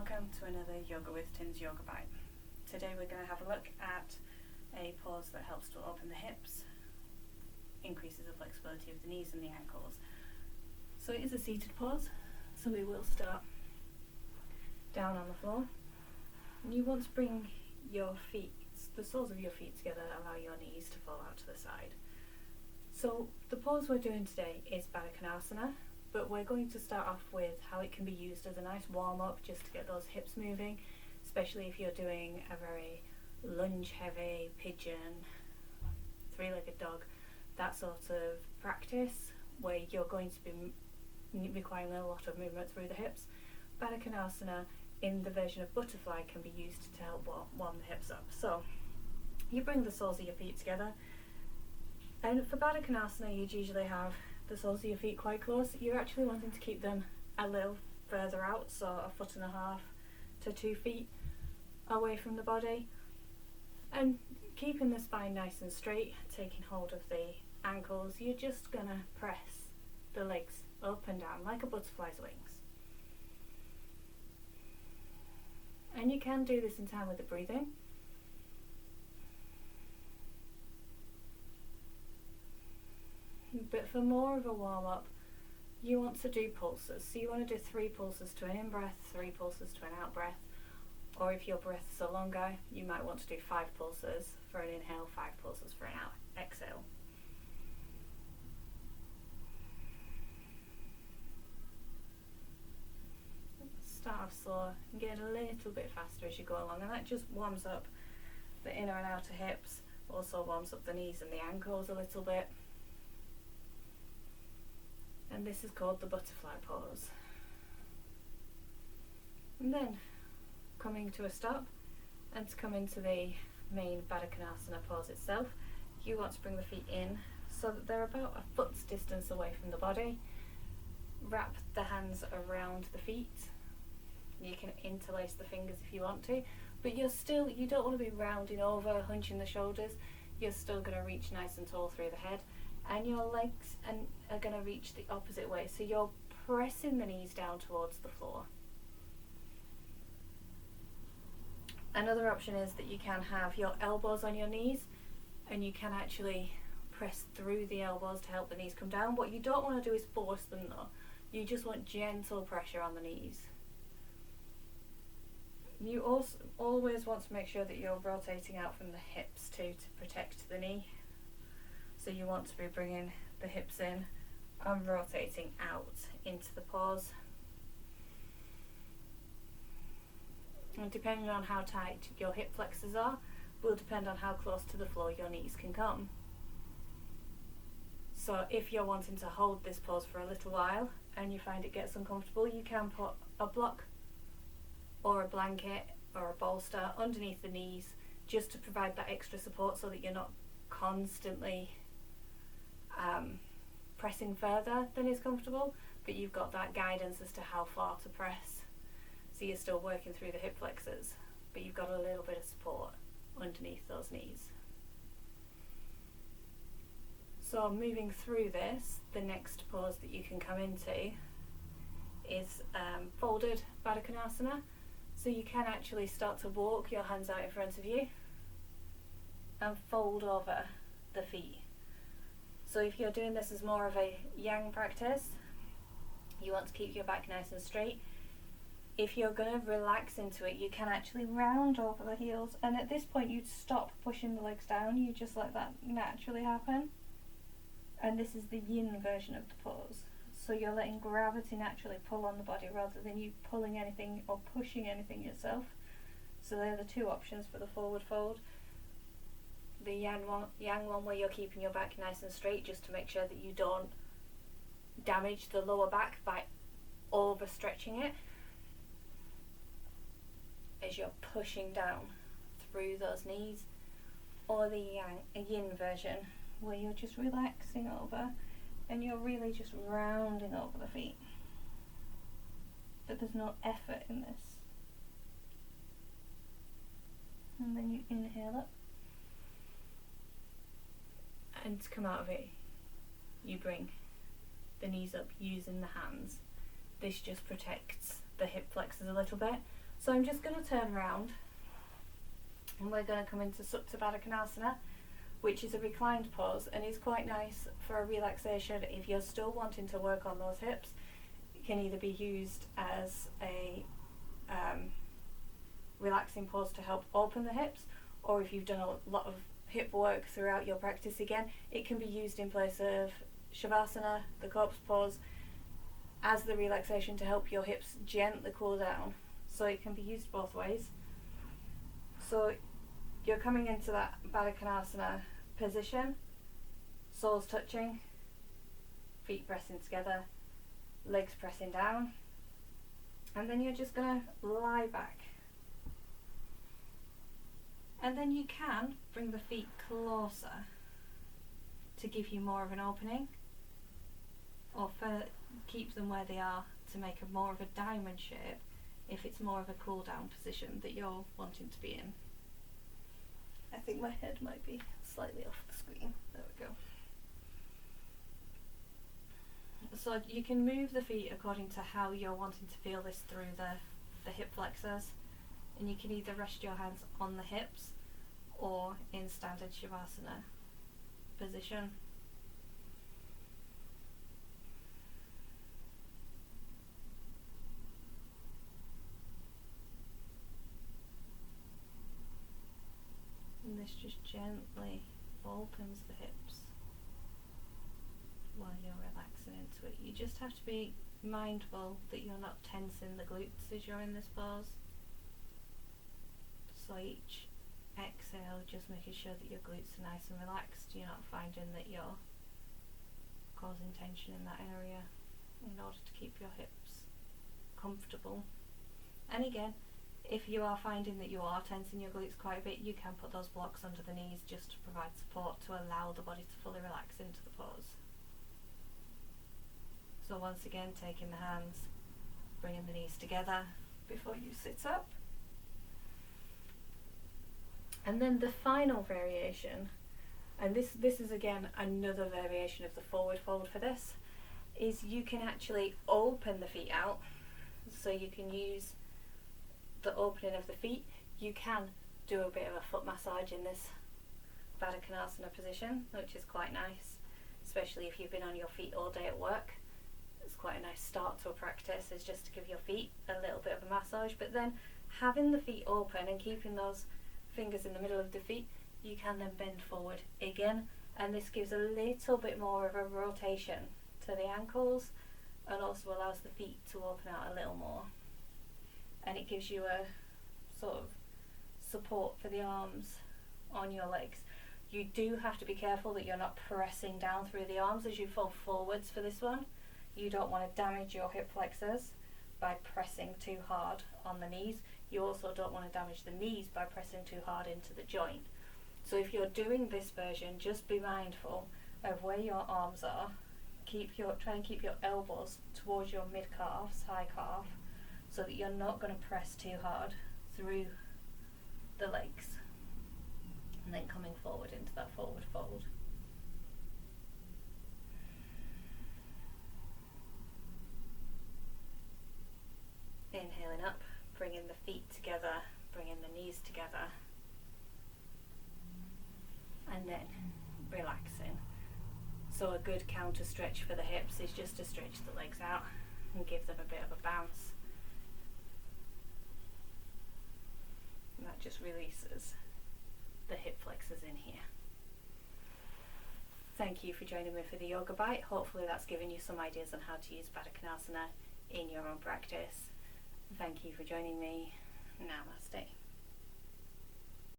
welcome to another Yoga with Tim's Yoga Bite. Today we're going to have a look at a pose that helps to open the hips, increases the flexibility of the knees and the ankles. So it is a seated pose, so we will start down on the floor. And you want to bring your feet, the soles of your feet together, allow your knees to fall out to the side. So the pose we're doing today is Baddha Konasana, but we're going to start off with how it can be used as a nice warm-up just to get those hips moving, especially if you're doing a very lunge-heavy pigeon, three-legged dog, that sort of practice where you're going to be requiring a lot of movement through the hips. Baddha Konasana in the version of butterfly can be used to help warm the hips up. So you bring the soles of your feet together, and for Baddha Konasana you'd usually have the soles of your feet quite close. You're actually wanting to keep them a little further out, so 1.5 to 2 feet away from the body, and keeping the spine nice and straight, taking hold of the ankles. You're just gonna press the legs up and down like a butterfly's wings, and you can do this in time with the breathing. But for more of a warm-up, you want to do pulses. So you want to do 3 pulses to an in-breath, 3 pulses to an out-breath, or if your breaths are longer, you might want to do 5 pulses for an inhale, 5 pulses for an exhale. Start off slow and get a little bit faster as you go along, and that just warms up the inner and outer hips, also warms up the knees and the ankles a little bit. And this is called the butterfly pose. And then coming to a stop, and to come into the main Baddha Konasana pose itself, you want to bring the feet in so that they're about a foot's distance away from the body. Wrap the hands around the feet. You can interlace the fingers if you want to, but you don't want to be rounding over, hunching the shoulders. You're still going to reach nice and tall through the head, and your legs are going to reach the opposite way, so you're pressing the knees down towards the floor. Another option is that you can have your elbows on your knees, and you can actually press through the elbows to help the knees come down. What you don't want to do is force them though. You just want gentle pressure on the knees. You also always want to make sure that you're rotating out from the hips too, to protect the knee. So you want to be bringing the hips in and rotating out into the pose. And depending on how tight your hip flexors are, will depend on how close to the floor your knees can come. So if you're wanting to hold this pose for a little while and you find it gets uncomfortable, you can put a block or a blanket or a bolster underneath the knees just to provide that extra support so that you're not constantly pressing further than is comfortable, but you've got that guidance as to how far to press. So you're still working through the hip flexors, but you've got a little bit of support underneath those knees. So moving through this, the next pose that you can come into is folded Baddha Konasana. So you can actually start to walk your hands out in front of you and fold over the feet. So if you're doing this as more of a yang practice, you want to keep your back nice and straight. If you're going to relax into it, you can actually round over the heels, and at this point you'd stop pushing the legs down. You just let that naturally happen. And this is the yin version of the pose. So you're letting gravity naturally pull on the body rather than you pulling anything or pushing anything yourself. So they're the 2 options for the forward fold. The yang one where you're keeping your back nice and straight just to make sure that you don't damage the lower back by overstretching it as you're pushing down through those knees. Or the yin version where you're just relaxing over and you're really just rounding over the feet, but there's no effort in this. And then you inhale up, and to come out of it you bring the knees up using the hands. This just protects the hip flexors a little bit. So I'm just going to turn around and we're going to come into Supta Baddha Konasana, which is a reclined pose and is quite nice for a relaxation if you're still wanting to work on those hips. It can either be used as a relaxing pose to help open the hips, or if you've done a lot of hip work throughout your practice, again, it can be used in place of Shavasana, the Cobbler Pose, as the relaxation to help your hips gently cool down. So it can be used both ways. So you're coming into that Baddha Konasana position, soles touching, feet pressing together, legs pressing down, and then you're just going to lie back. And then you can bring the feet closer to give you more of an opening, or keep them where they are to make a more of a diamond shape if it's more of a cool down position that you're wanting to be in. I think my head might be slightly off the screen. There we go. So you can move the feet according to how you're wanting to feel this through the hip flexors, and you can either rest your hands on the hips or in standard Shavasana position. And this just gently opens the hips while you're relaxing into it. You just have to be mindful that you're not tensing the glutes as you're in this pose. So each exhale, just making sure that your glutes are nice and relaxed. You're not finding that you're causing tension in that area in order to keep your hips comfortable. And again, if you are finding that you are tensing your glutes quite a bit, you can put those blocks under the knees just to provide support to allow the body to fully relax into the pose. So once again, taking the hands, bringing the knees together before you sit up. And then the final variation, and this is again another variation of the forward fold for this, is you can actually open the feet out. So you can use the opening of the feet. You can do a bit of a foot massage in this Baddha Konasana position, which is quite nice, especially if you've been on your feet all day at work. It's quite a nice start to a practice, is just to give your feet a little bit of a massage. But then having the feet open and keeping those fingers in the middle of the feet, you can then bend forward again, and this gives a little bit more of a rotation to the ankles and also allows the feet to open out a little more, and it gives you a sort of support for the arms on your legs. You do have to be careful that you're not pressing down through the arms as you fall forwards for this one. You don't want to damage your hip flexors by pressing too hard on the knees. You also don't want to damage the knees by pressing too hard into the joint. So if you're doing this version, just be mindful of where your arms are. Try and keep your elbows towards your mid calves, high calf, so that you're not going to press too hard through the legs. And then coming forward into that forward fold. Inhaling up, bringing the feet together, bringing the knees together, and then relaxing. So a good counter stretch for the hips is just to stretch the legs out and give them a bit of a bounce. And that just releases the hip flexors in here. Thank you for joining me for the Yoga Bite. Hopefully that's given you some ideas on how to use Baddha Konasana in your own practice. Thank you for joining me. Namaste.